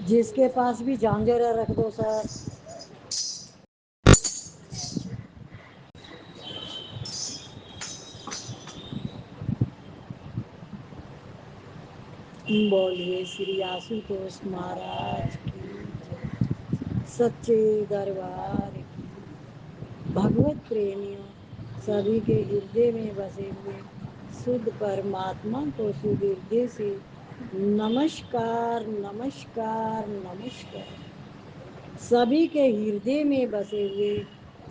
जिसके पास भी झांझरा रख दो सर। बोलिए श्री आशुतोष महाराज की जय। सच्चे दरबार की। भगवत प्रेमियों, सभी के हृदय में बसे हुए शुद्ध परमात्मा को शुद्ध हृदय से नमस्कार नमस्कार नमस्कार। सभी के हृदय में बसे हुए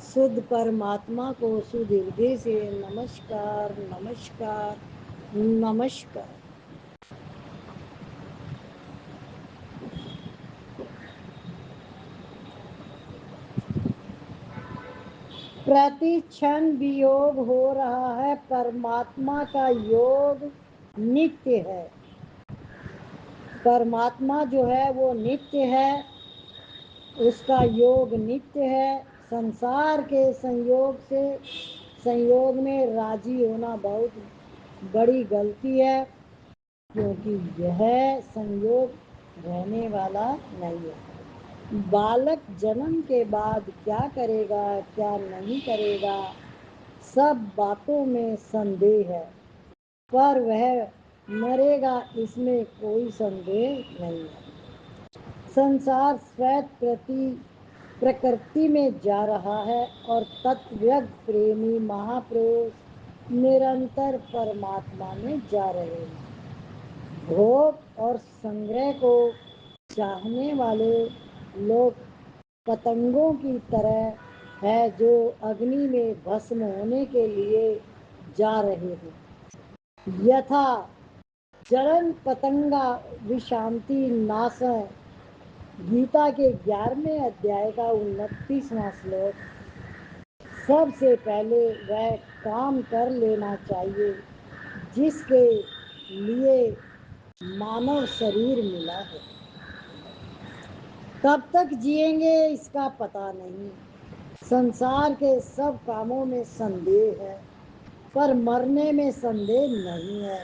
शुद्ध परमात्मा को शुद्ध हृदय से नमस्कार नमस्कार नमस्कार। प्रति क्षण वियोग हो रहा है, परमात्मा का योग नित्य है। परमात्मा जो है वो नित्य है, उसका योग नित्य है। संसार के संयोग में राजी होना बहुत बड़ी गलती है, क्योंकि यह संयोग रहने वाला नहीं है। बालक जन्म के बाद क्या करेगा क्या नहीं करेगा, सब बातों में संदेह है, पर वह मरेगा इसमें कोई संदेह नहीं है। संसार श्वेत प्रकृति में जा रहा है और तत्वज्ञ प्रेमी महापुरुष निरंतर परमात्मा में जा रहे हैं। भोग और संग्रह को चाहने वाले लोग पतंगों की तरह है, जो अग्नि में भस्म होने के लिए जा रहे हैं। यथा जलन पतंगा विशांति नाश। गीता के 11वें अध्याय का 29वां श्लोक। सबसे पहले वह काम कर लेना चाहिए जिसके लिए मानव शरीर मिला है। कब तक जिएंगे इसका पता नहीं। संसार के सब कामों में संदेह है, पर मरने में संदेह नहीं है।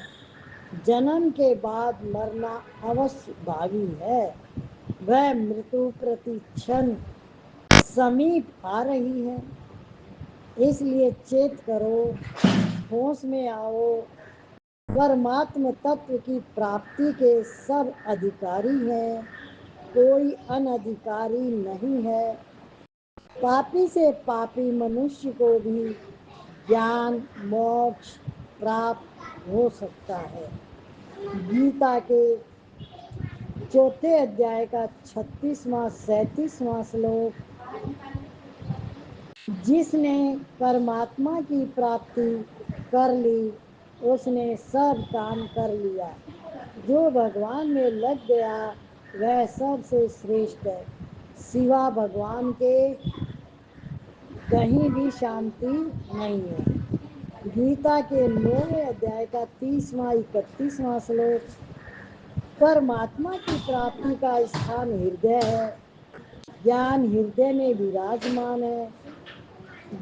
जन्म के बाद मरना अवश्य भावी है। वह मृत्यु प्रति क्षण समीप आ रही है, इसलिए चेत करो, होश में आओ। परमात्म तत्व की प्राप्ति के सब अधिकारी हैं, कोई अनधिकारी नहीं है। पापी से पापी मनुष्य को भी ज्ञान मोक्ष प्राप्त हो सकता है। गीता के 4 अध्याय का 36वां 37वां श्लोक। जिसने परमात्मा की प्राप्ति कर ली, उसने सब काम कर लिया। जो भगवान में लग गया वह सबसे श्रेष्ठ है। सिवा भगवान के कहीं भी शांति नहीं है। गीता के 9वें अध्याय का 30वां 31वां श्लोक। परमात्मा की प्राप्ति का स्थान हृदय है। ज्ञान हृदय में विराजमान है।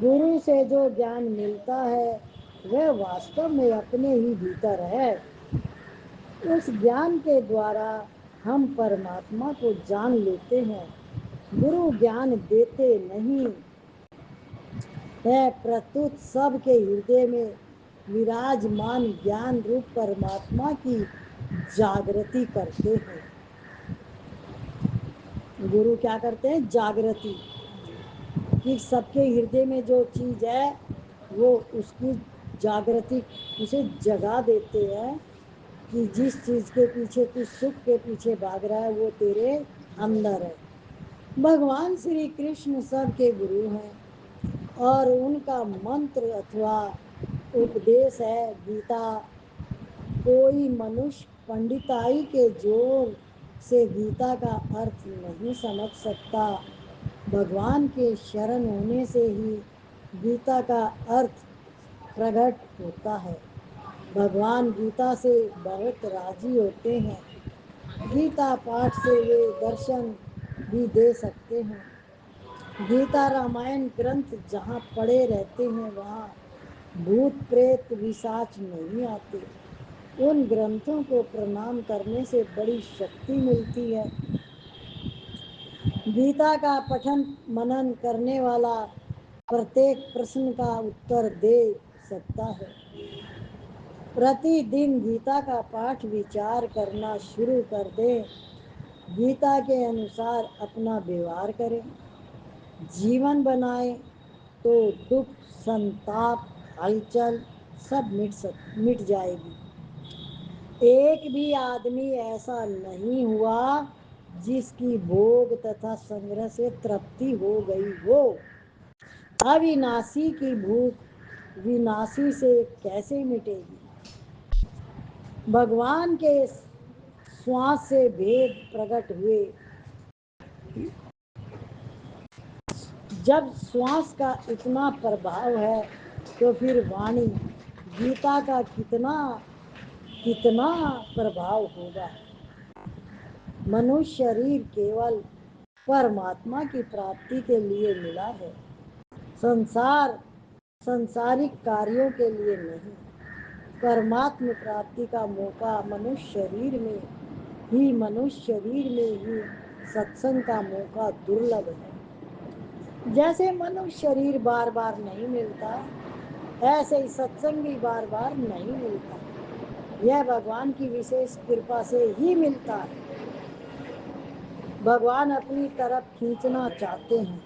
गुरु से जो ज्ञान मिलता है वह वास्तव में अपने ही भीतर है। उस ज्ञान के द्वारा हम परमात्मा को जान लेते हैं। गुरु ज्ञान देते नहीं है, प्रत्युत सबके हृदय में विराजमान ज्ञान रूप परमात्मा की जागृति करते हैं। गुरु क्या करते हैं? जागृति, कि सबके हृदय में जो चीज है वो उसकी जागृति, उसे जगा देते हैं कि जिस चीज के पीछे तू सुख के पीछे भाग रहा है वो तेरे अंदर है। भगवान श्री कृष्ण सबके गुरु हैं और उनका मंत्र अथवा उपदेश है गीता। कोई मनुष्य पंडिताई के जोर से गीता का अर्थ नहीं समझ सकता। भगवान के शरण होने से ही गीता का अर्थ प्रकट होता है। भगवान गीता से बहुत राजी होते हैं। गीता पाठ से वे दर्शन भी दे सकते हैं। गीता रामायण ग्रंथ जहाँ पड़े रहते हैं वहाँ भूत प्रेत विशाच नहीं आते। उन ग्रंथों को प्रणाम करने से बड़ी शक्ति मिलती है। गीता का पठन मनन करने वाला प्रत्येक प्रश्न का उत्तर दे सकता है। प्रतिदिन गीता का पाठ विचार करना शुरू कर दें। गीता के अनुसार अपना व्यवहार करें, जीवन बनाए, तो दुख, संताप, हलचल सब मिट जाएगी। एक भी आदमी ऐसा नहीं हुआ जिसकी भोग तथा संग्रह से तृप्ति हो गई हो। अविनाशी की भूख विनाशी से कैसे मिटेगी? भगवान के श्वास से भेद प्रकट हुए। जब श्वास का इतना प्रभाव है तो फिर वाणी गीता का कितना कितना प्रभाव होगा। मनुष्य शरीर केवल परमात्मा की प्राप्ति के लिए मिला है, सांसारिक कार्यों के लिए नहीं। परमात्म प्राप्ति का मौका मनुष्य शरीर में ही सत्संग का मौका दुर्लभ है। जैसे मनुष्य शरीर बार बार नहीं मिलता, ऐसे ही सत्संग भी बार बार नहीं मिलता। यह भगवान की विशेष कृपा से ही मिलता है। भगवान अपनी तरफ खींचना चाहते हैं।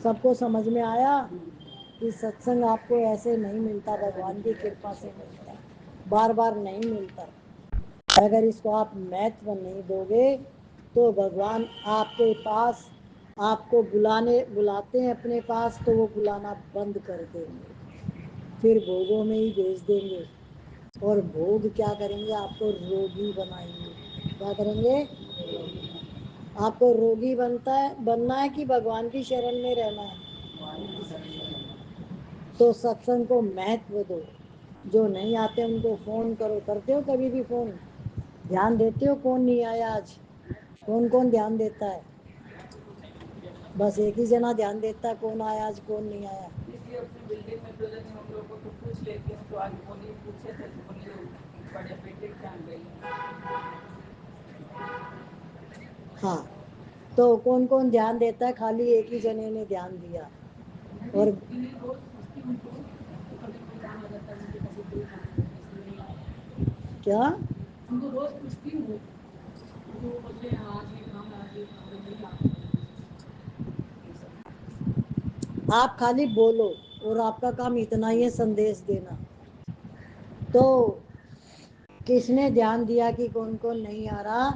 सबको समझ में आया कि सत्संग आपको ऐसे नहीं मिलता, भगवान की कृपा से मिलता, बार बार नहीं मिलता। अगर इसको आप महत्व नहीं दोगे तो भगवान आपके पास आपको बुलाते हैं अपने पास, तो वो बुलाना बंद कर देंगे, फिर भोगों में ही भेज देंगे। और भोग क्या करेंगे? आपको रोगी बनाएंगे। क्या करेंगे? आपको रोगी बनना है कि भगवान की शरण में रहना है? तो सत्संग को महत्व दो। जो नहीं आते उनको फोन करो। करते हो कभी भी फोन? ध्यान देते हो कौन नहीं आया आज? कौन कौन ध्यान देता है? बस एक ही जना ध्यान देता है, कौन आया आज कौन नहीं आया। अपनी बिल्डिंग में हम लोग को तो पूछ लेते हैं, तो आज पूछे थे तो बड़े बेटे ध्यान गई। हाँ, तो कौन कौन ध्यान देता है? खाली एक ही जने ने ध्यान दिया। और क्या उनको रोज पूछती हूँ, वो बोलते हैं आज ये काम आज ये काम नहीं आते। आप खाली बोलो और आपका काम इतना ही है, संदेश देना। तो किसने ध्यान दिया कि कौन कौन नहीं आ रहा?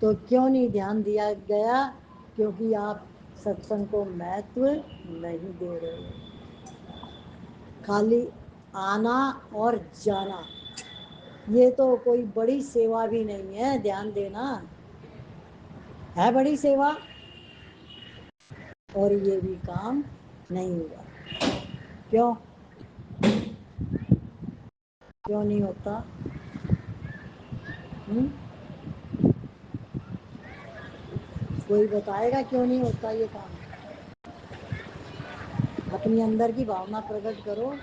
तो क्यों नहीं ध्यान दिया गया? क्योंकि आप सत्संग को महत्व नहीं दे रहे हो। खाली आना और जाना, ये तो कोई बड़ी सेवा भी नहीं है। ध्यान देना है बड़ी सेवा, और ये भी काम नहीं हुआ। क्यों क्यों नहीं होता? कोई बताएगा क्यों नहीं होता ये काम? अपनी अंदर की भावना प्रकट करो।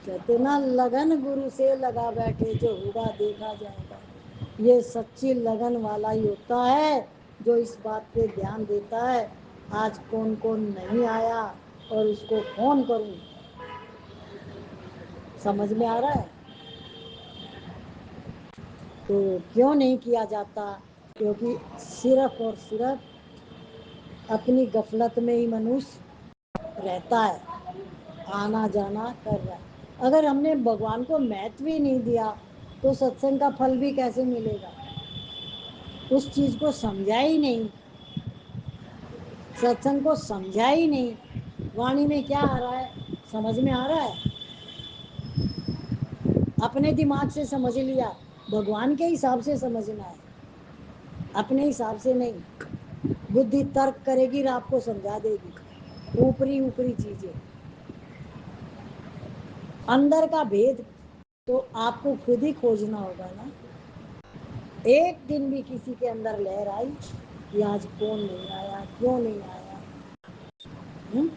कहते ना, लगन गुरु से लगा बैठे, जो होगा देखा जाएगा। ये सच्ची लगन वाला ही होता है जो इस बात पे ध्यान देता है आज कौन कौन नहीं आया और उसको फोन करूं। समझ में आ रहा है? तो क्यों नहीं किया जाता? क्योंकि सिर्फ और सिर्फ अपनी गफलत में ही मनुष्य रहता है, आना जाना कर रहा है। अगर हमने भगवान को महत्व ही नहीं दिया तो सत्संग का फल भी कैसे मिलेगा? उस चीज को समझा ही नहीं, सत्संग को समझा ही नहीं। वाणी में क्या आ रहा है? समझ में आ रहा है? अपने दिमाग से समझ लिया, भगवान के हिसाब से समझना है, अपने हिसाब से नहीं। बुद्धि तर्क करेगी और आपको समझा देगी ऊपरी ऊपरी चीजें। अंदर का भेद तो आपको खुद ही खोजना होगा ना। एक दिन भी किसी के अंदर लहर आई कि आज कौन नहीं आया, क्यों नहीं आया? हुँ?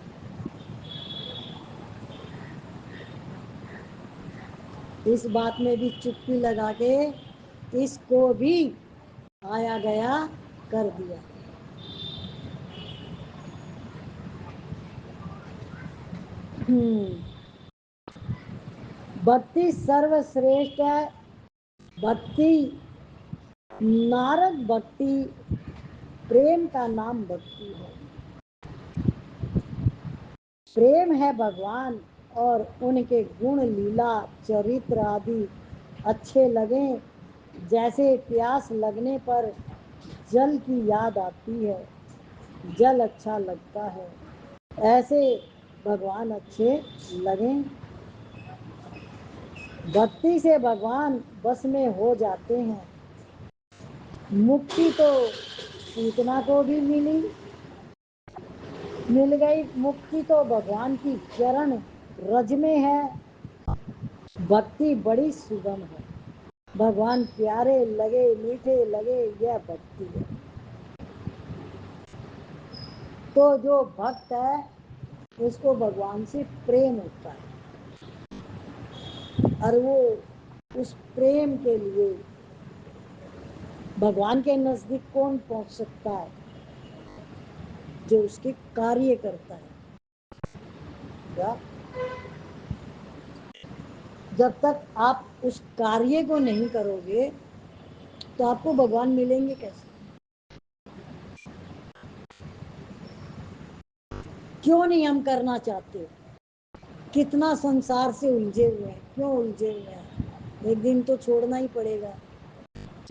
इस बात में भी चुप्पी लगा के इसको भी आया गया कर दिया। भक्ति सर्वश्रेष्ठ है। भक्ति नारद भक्ति, प्रेम का नाम भक्ति है। प्रेम है भगवान और उनके गुण लीला चरित्र आदि अच्छे लगे, जैसे प्यास लगने पर जल की याद आती है, जल अच्छा लगता है, ऐसे भगवान अच्छे लगे। भक्ति से भगवान बस में हो जाते हैं। मुक्ति तो पूतना को भी मिल गई। मुक्ति तो भगवान की चरण रज में है। भक्ति बड़ी सुगम है। भगवान प्यारे लगे, मीठे लगे, यह भक्ति है। तो जो भक्त है उसको भगवान से प्रेम होता है, और वो उस प्रेम के लिए भगवान के नजदीक कौन पहुंच सकता है? जो उसके कार्य करता है। क्या? जब तक आप उस कार्य को नहीं करोगे तो आपको भगवान मिलेंगे कैसे? क्यों नहीं हम करना चाहते? कितना संसार से उलझे हुए हैं, क्यों उलझे हुए हैं? एक दिन तो छोड़ना ही पड़ेगा।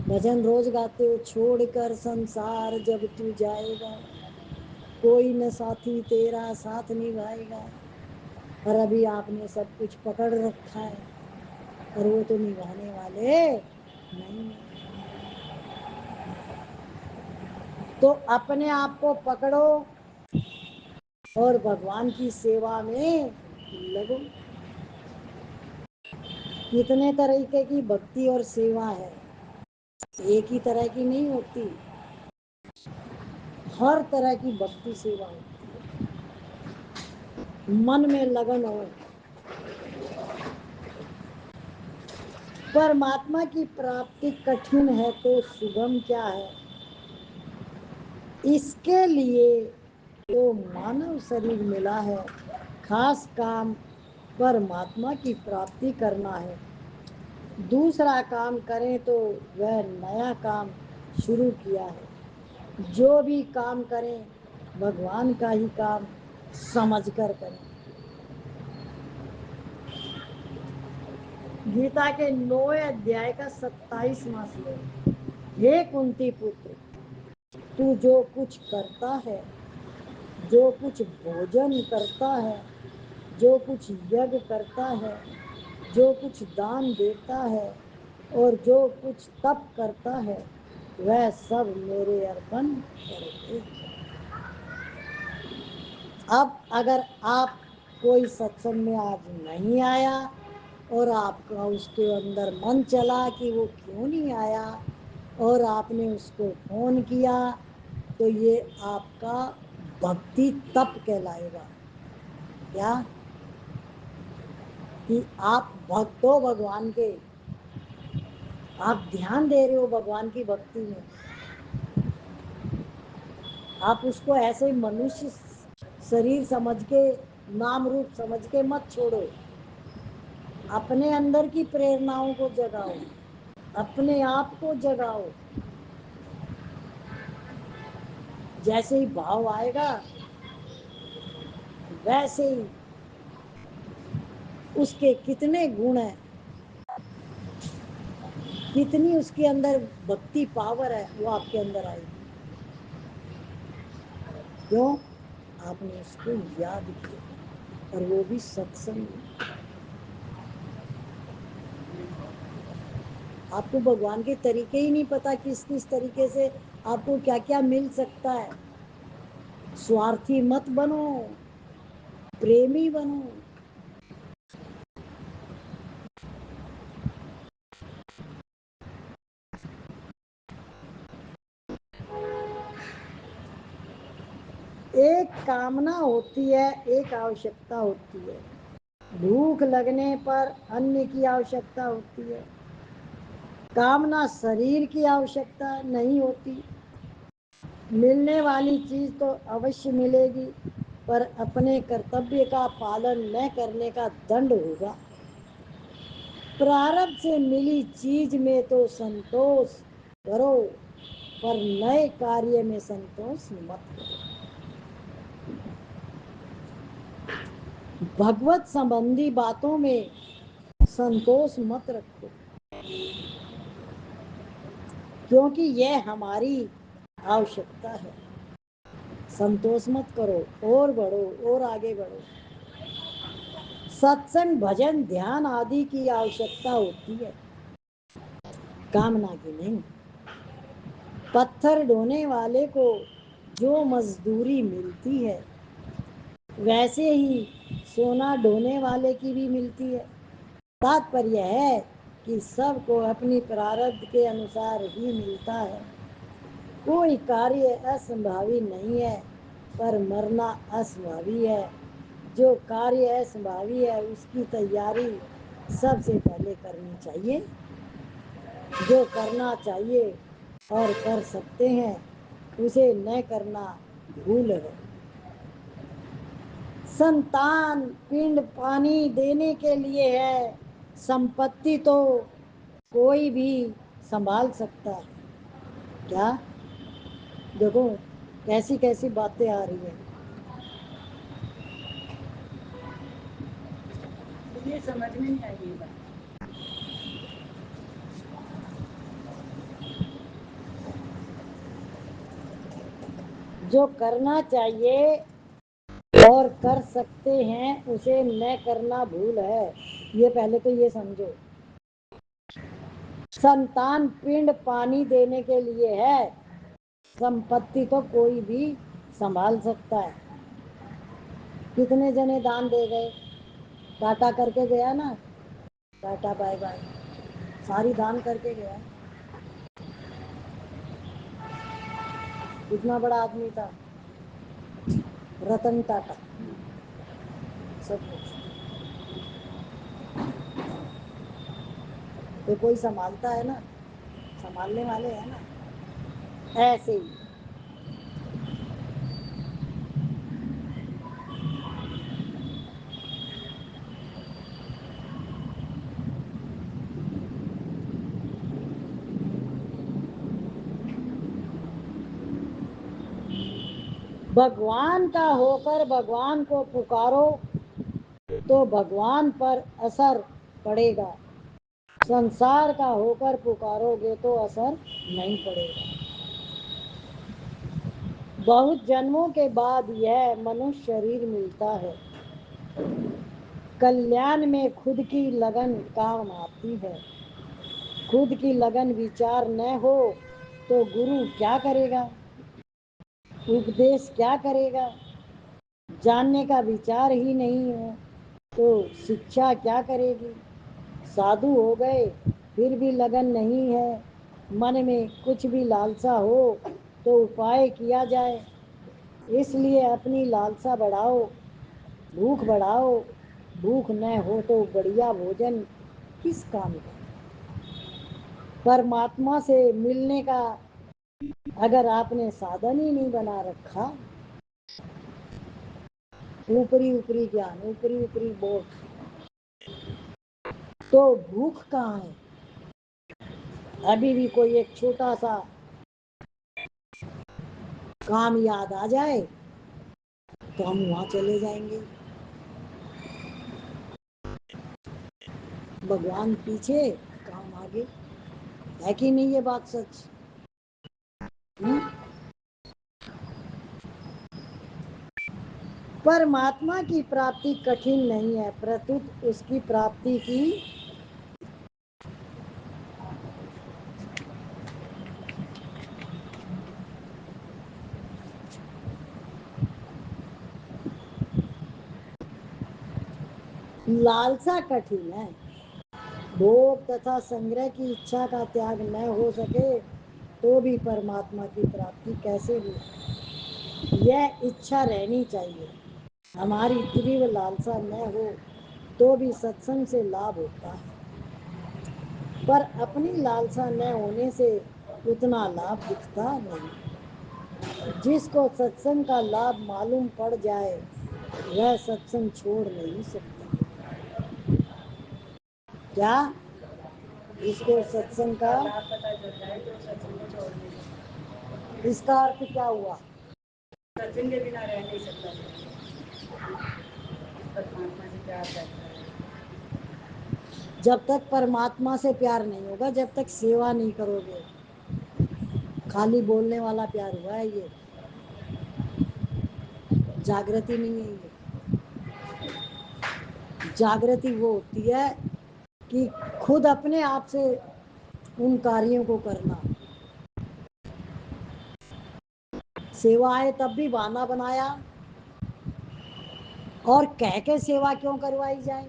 भजन रोज गाते हो, छोड़कर संसार जब तू जाएगा, कोई न साथी तेरा साथ निभाएगा। और अभी आपने सब कुछ पकड़ रखा है और वो तो निभाने वाले नहीं। तो अपने आप को पकड़ो और भगवान की सेवा में लगो। कितने तरीके की भक्ति और सेवा है, एक ही तरह की नहीं होती। हर तरह की भक्ति सेवा होती है, मन में लगन हो। परमात्मा की प्राप्ति कठिन है तो सुगम क्या है? इसके लिए तो मानव शरीर मिला है। खास काम परमात्मा की प्राप्ति करना है। दूसरा काम करें तो वह नया काम शुरू किया है। जो भी काम करें भगवान का ही काम समझकर करें। गीता के 9वें अध्याय का 27वां श्लोक। हे कुंती पुत्र, तू जो कुछ करता है, जो कुछ भोजन करता है, जो कुछ यज्ञ करता है, जो कुछ दान देता है और जो कुछ तप करता है, वह सब मेरे अर्पण कर दे। अब अगर आप कोई सत्संग में आज नहीं आया और आपका उसके अंदर मन चला कि वो क्यों नहीं आया और आपने उसको फोन किया, तो ये आपका भक्ति तप कहलाएगा। क्या? कि आप भक्त हो भगवान के, आप ध्यान दे रहे हो भगवान की भक्ति में। आप उसको ऐसे मनुष्य शरीर समझ के, नाम रूप समझ के मत छोड़ो। अपने अंदर की प्रेरणाओं को जगाओ, अपने आप को जगाओ। जैसे ही भाव आएगा वैसे ही उसके कितने गुण हैं, कितनी उसके अंदर भक्ति पावर है, वो आपके अंदर आएगी। क्यों? आपने उसको याद किया, और वो भी सत्संग में। आपको भगवान के तरीके ही नहीं पता, किस किस तरीके से आपको क्या क्या मिल सकता है। स्वार्थी मत बनो, प्रेमी बनो। एक कामना होती है, एक आवश्यकता होती है। भूख लगने पर अन्न की आवश्यकता होती है, कामना शरीर की आवश्यकता नहीं होती। मिलने वाली चीज तो अवश्य मिलेगी, पर अपने कर्तव्य का पालन न करने का दंड होगा। प्रारब्ध से मिली चीज में तो संतोष करो, पर नए कार्य में संतोष मत करो। भगवत संबंधी बातों में संतोष मत रखो, क्योंकि यह हमारी आवश्यकता है। संतोष मत करो, और बढ़ो और आगे बढ़ो। सत्संग, भजन, ध्यान आदि की आवश्यकता होती है, कामना की नहीं। पत्थर ढोने वाले को जो मजदूरी मिलती है, वैसे ही सोना ढोने वाले की भी मिलती है। तात्पर्य है कि सबको अपनी प्रारब्ध के अनुसार ही मिलता है। कोई कार्य असंभावी नहीं है, पर मरना असंभावी है। जो कार्य असंभावी है उसकी तैयारी सबसे पहले करनी चाहिए। जो करना चाहिए और कर सकते हैं, उसे न करना भूल है। संतान पिंड पानी देने के लिए है, संपत्ति तो कोई भी संभाल सकता है। क्या देखो कैसी कैसी बातें आ रही हैं। ये समझ में नहीं आई ये बात। जो करना चाहिए और कर सकते हैं उसे न करना भूल है। ये पहले तो ये समझो। संतान पिंड पानी देने के लिए है, संपत्ति तो कोई भी संभाल सकता है। कितने जने दान दे गए, टाटा करके गया ना, टाटा बाय बाय, सारी दान करके गया। कितना बड़ा आदमी था, रतन टाटा, सब कुछ। तो कोई संभालता है ना, संभालने वाले हैं ना। ऐसे ही भगवान का होकर भगवान को पुकारो तो भगवान पर असर पड़ेगा। संसार का होकर पुकारोगे तो असर नहीं पड़ेगा। बहुत जन्मों के बाद यह मनुष्य शरीर मिलता है। कल्याण में खुद की लगन काम आती है। खुद की लगन विचार न हो तो गुरु क्या करेगा, उपदेश क्या करेगा। जानने का विचार ही नहीं हो तो शिक्षा क्या करेगी। साधु हो गए फिर भी लगन नहीं है, मन में कुछ भी लालसा हो तो उपाय किया जाए। इसलिए अपनी लालसा बढ़ाओ, भूख बढ़ाओ। भूख न हो तो बढ़िया भोजन किस काम का। परमात्मा से मिलने का अगर आपने साधन ही नहीं बना रखा, ऊपरी ऊपरी ज्ञान, ऊपरी ऊपरी बोध, तो भूख कहाँ है। अभी भी कोई एक छोटा सा काम याद आ जाए तो हम वहां चले जाएंगे। भगवान पीछे, काम आगे। है कि नहीं ये बात सच। हुँ? परमात्मा की प्राप्ति कठिन नहीं है, प्रत्युत उसकी प्राप्ति की लालसा कठिन है। भोग तथा संग्रह की इच्छा का त्याग न हो सके तो भी परमात्मा की प्राप्ति कैसे हो। यह इच्छा रहनी चाहिए, हमारी तीव्र लालसा न हो तो भी सत्संग से लाभ होता है, पर अपनी लालसा न होने से उतना लाभ दिखता नहीं। जिसको सत्संग का लाभ मालूम पड़ जाए वह सत्संग छोड़ नहीं सकता। क्या? जिसको सत्संग का लाभ पता चल जाए तो सत्संग को छोड़ नहीं सकता। इसका अर्थ क्या हुआ? सत्संग के बिना रह नहीं सकता, परमात्मा से प्यार करता है। जब तक परमात्मा से प्यार नहीं होगा, जब तक सेवा नहीं करोगे, खाली बोलने वाला प्यार हुआ है ये, जागृति नहीं है ये। जागृति वो होती है कि खुद अपने आप से उन कार्यों को करना। सेवा है तब भी बहाना बनाया, और कह के सेवा क्यों करवाई जाए?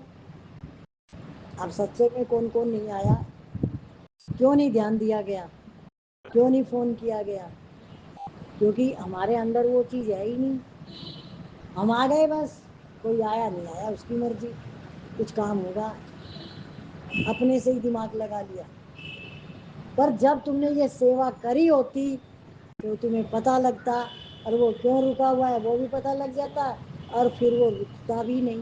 अब सत्संग में कौन कौन नहीं आया? क्यों नहीं ध्यान दिया गया? क्यों नहीं फोन किया गया? क्योंकि हमारे अंदर वो चीज है ही नहीं। हम आ गए बस, कोई आया नहीं आया उसकी मर्जी, कुछ काम होगा, अपने से ही दिमाग लगा लिया। पर जब तुमने ये सेवा करी होती तो तुम्हें पता लगता, और वो क्यों रुका हुआ है वो भी पता लग जाता, और फिर वो रुकता भी नहीं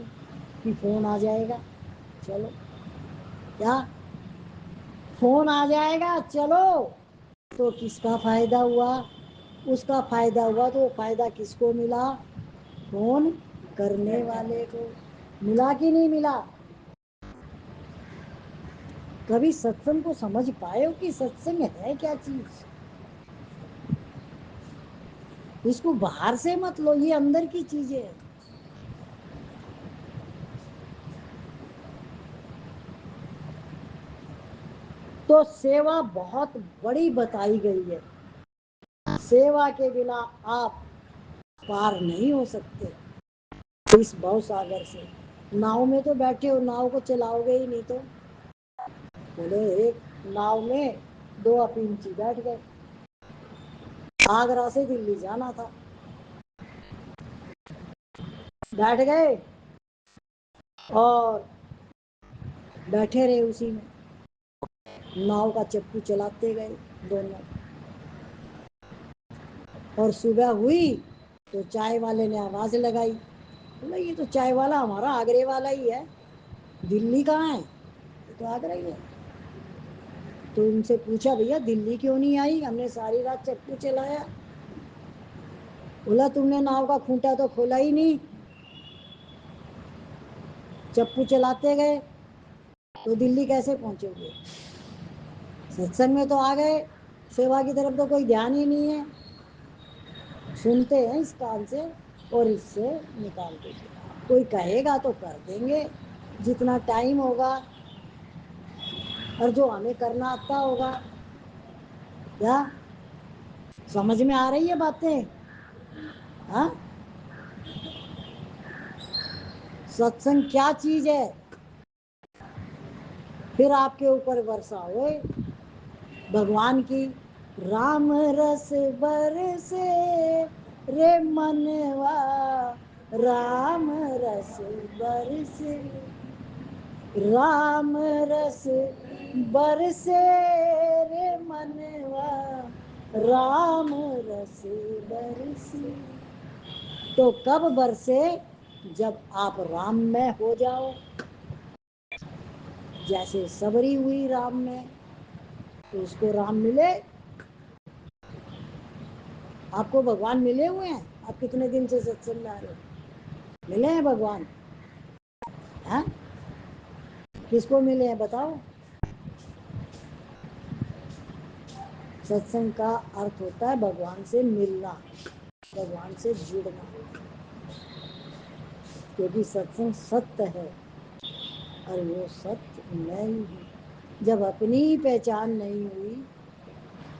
कि फोन आ जाएगा चलो। क्या? फोन आ जाएगा चलो, तो किसका फायदा हुआ? उसका फायदा हुआ तो फायदा किसको मिला? फोन करने वाले को मिला कि नहीं मिला? कभी सत्संग को समझ पाए हो कि सत्संग है क्या चीज? इसको बाहर से मत लो, ये अंदर की चीजें है। तो सेवा बहुत बड़ी बताई गई है। सेवा के बिना आप पार नहीं हो सकते इस भव सागर से। नाव में तो बैठे हो, नाव को चलाओगे ही नहीं तो। बोले एक नाव में दो अपिंची बैठ गए, आगरा से दिल्ली जाना था, बैठ गए और बैठे रहे उसी में, नाव का चप्पू चलाते गए दोनों। और सुबह हुई तो चाय वाले ने आवाज लगाई, बोला ये तो चाय वाला हमारा आगरे वाला ही है, दिल्ली कहाँ है? ये तो आगरा ही है। तो उनसे पूछा भैया दिल्ली क्यों नहीं आई, हमने सारी रात चप्पू चलाया। बोला तुमने नाव का खूंटा तो खोला ही नहीं, चप्पू चलाते गए तो दिल्ली कैसे पहुंचोगे? सत्संग में तो आ गए, सेवा की तरफ तो कोई ध्यान ही नहीं है, सुनते हैं इस कान से और इससे निकाल देंगे। कोई कहेगा तो कर देंगे जितना टाइम होगा, और जो हमें करना आता होगा। क्या समझ में आ रही है बातें? हाँ, सत्संग क्या चीज है? फिर आपके ऊपर वर्षा हुए भगवान की, राम रस बरसे रे मनवा, राम रस बरसे, राम रस बरसे रे मनवा, राम रस बरसे। तो कब बरसे? जब आप राम में हो जाओ। जैसे सबरी हुई राम में, तो उसको राम मिले। आपको भगवान मिले हुए हैं? आप कितने दिन से सत्संग में आ रहे हो? मिले हैं भगवान? हैं? किसको मिले हैं बताओ? सत्संग का अर्थ होता है भगवान से मिलना, भगवान से जुड़ना, क्योंकि सत्संग सत्य है और वो सत्य मैं ही हूँ। जब अपनी ही पहचान नहीं हुई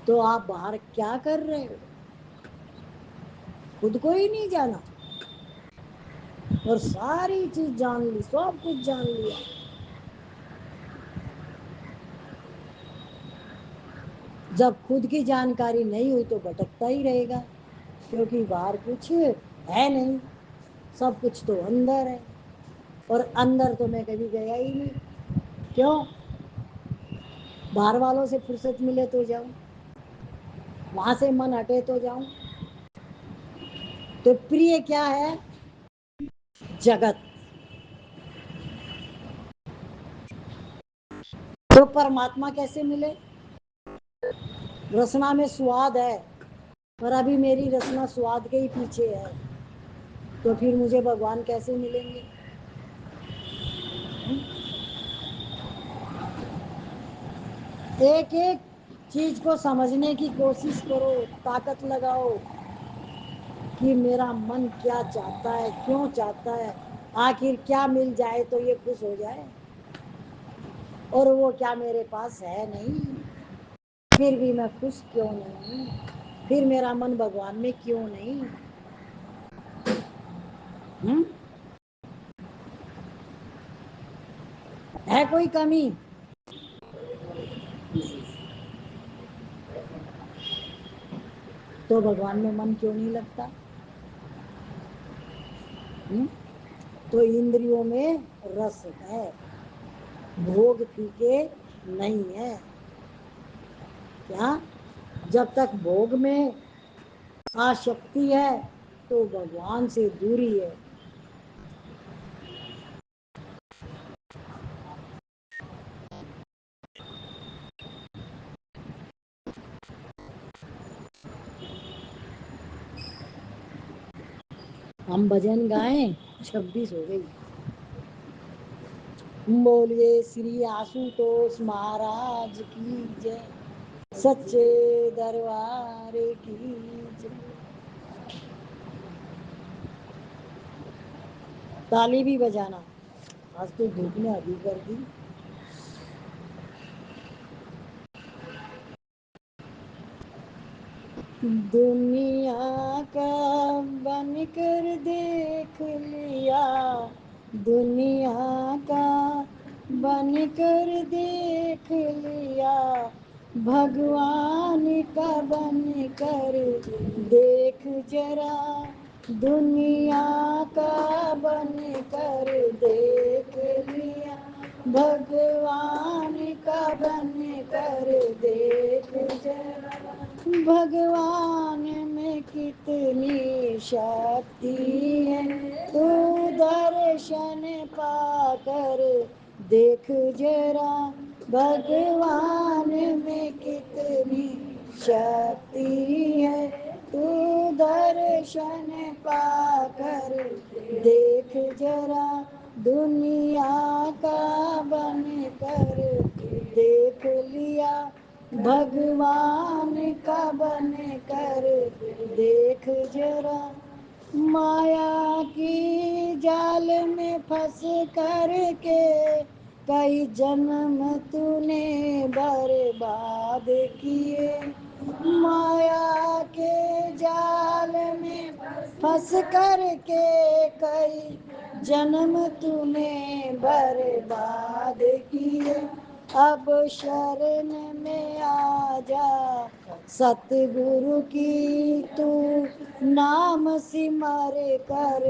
तो आप बाहर क्या कर रहे हो? खुद को ही नहीं जाना और सारी चीज जान ली, सब कुछ जान लिया। जब खुद की जानकारी नहीं हुई तो भटकता ही रहेगा, क्योंकि बाहर कुछ है नहीं, सब कुछ तो अंदर है। और अंदर तो मैं कभी गया ही नहीं। क्यों? बाहर वालों से फुर्सत मिले तो जाऊं, वहां से मन हटे तो जाऊं। तो प्रिय क्या है? जगत। तो परमात्मा कैसे मिले? रसना में स्वाद है, पर अभी मेरी रसना स्वाद के ही पीछे है, तो फिर मुझे भगवान कैसे मिलेंगे? एक एक चीज को समझने की कोशिश करो, ताकत लगाओ कि मेरा मन क्या चाहता है, क्यों चाहता है, आखिर क्या मिल जाए तो ये खुश हो जाए। और वो क्या मेरे पास है नहीं, फिर भी मैं खुश क्यों नहीं, फिर मेरा मन भगवान में क्यों नहीं? हुँ? है कोई कमी? तो भगवान में मन क्यों नहीं लगता? हुँ? तो इंद्रियों में रस है, भोग फीके नहीं है। क्या? जब तक भोग में आसक्ति है तो भगवान से दूरी है। हम भजन गाएं, 26 हो गई। बोलिए श्री आशुतोष महाराज की जय, सच्चे दरबार की जय। ताली भी बजाना, आज तो धूप ने अभी कर दी। दुनिया का बनकर देख लिया, दुनिया का बनकर देख लिया, भगवान का बनकर देख जरा, दुनिया का बनकर देख लिया, भगवान का बनकर देख जरा, भगवान में कितनी शक्ति है, तू दर्शन पाकर देख जरा, भगवान में कितनी शक्ति है, तू दर्शन पाकर देख जरा, दुनिया का बनकर देख लिया, भगवान का बन कर देख जरा, माया की जाल में फंस कर के कई जन्म तूने बर्बाद किए, माया के जाल में फंस कर के कई जन्म तूने बर्बाद किए, अब शरण में आ जा सतगुरु की, तू नाम सिमर कर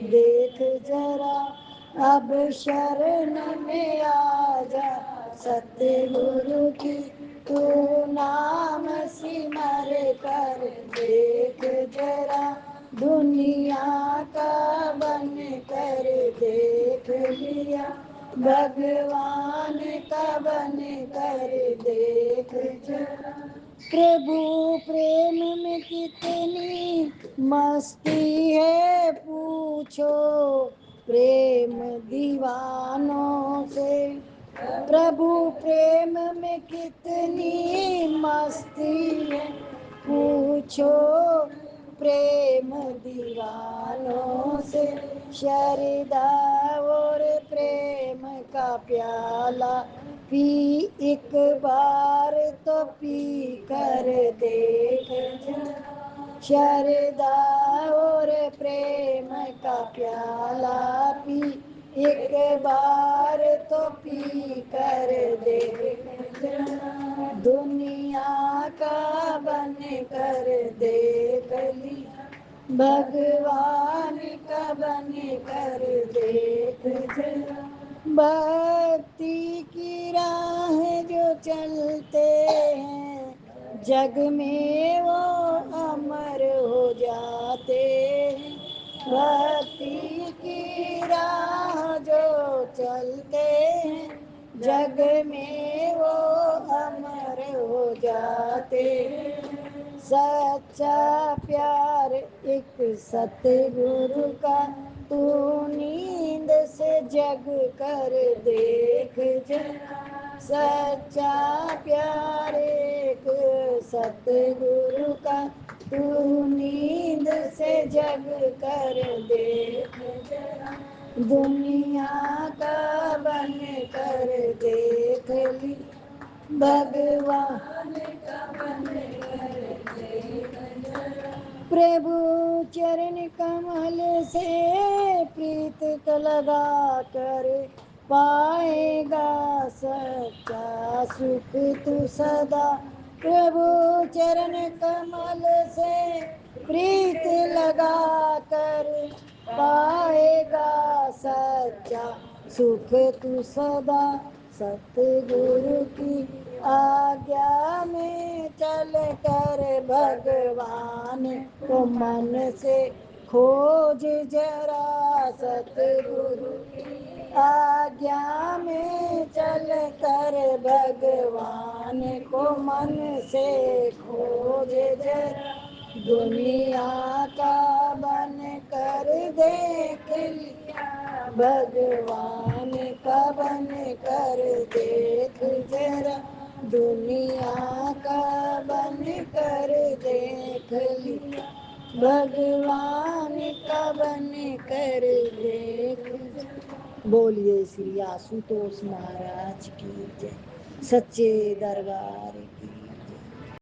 देख जरा, अब शरण में आ जा सतगुरु की, तू नाम सिमर कर देख जरा, दुनिया का बन कर देख लिया, भगवान का बन कर देख जरा, प्रभु प्रेम में कितनी मस्ती है पूछो, प्रेम दीवानों से, प्रभु प्रेम में कितनी मस्ती है पूछो, प्रेम दीवानों से, शरदा और प्रेम का प्याला पी एक बार तो पी कर देख जरा, शरदा और प्रेम का प्याला पी एक बार तो पी कर देख जरा, दुनिया का बन कर देख लिया, भगवान का बन कर देख जरा, भक्ति की राह जो चलते हैं जग में वो अमर हो जाते हैं। भक्ति की राह जो चलते हैं जग में वो अमर हो जाते हैं। सच्चा प्यार एक सतगुरु का, तू नींद से जग कर देख जरा। सच्चा प्यार एक सतगुरु का, तू नींद से जग कर देख जरा। दुनिया का बन कर देख ली, भगवान का बन कर देख जरा। प्रभु चरण कमल से प्रीत लगा कर, पाएगा सच्चा सुख तू सदा। प्रभु चरण कमल से प्रीत लगा कर, पाएगा सच्चा सुख तू सदा। सतगुरु की आज्ञा में चल कर भगवान को मन से खोज जरा। सतगुरु की आज्ञा में चल कर भगवान को मन से खोज जरा। दुनिया का बन कर देख लिया, भगवान का बन कर देख जरा। दुनिया का बन कर देख लिया, भगवान का बन कर देख जरा। बोलिए श्री आशुतोष महाराज की जय, सच्चे दरबार की।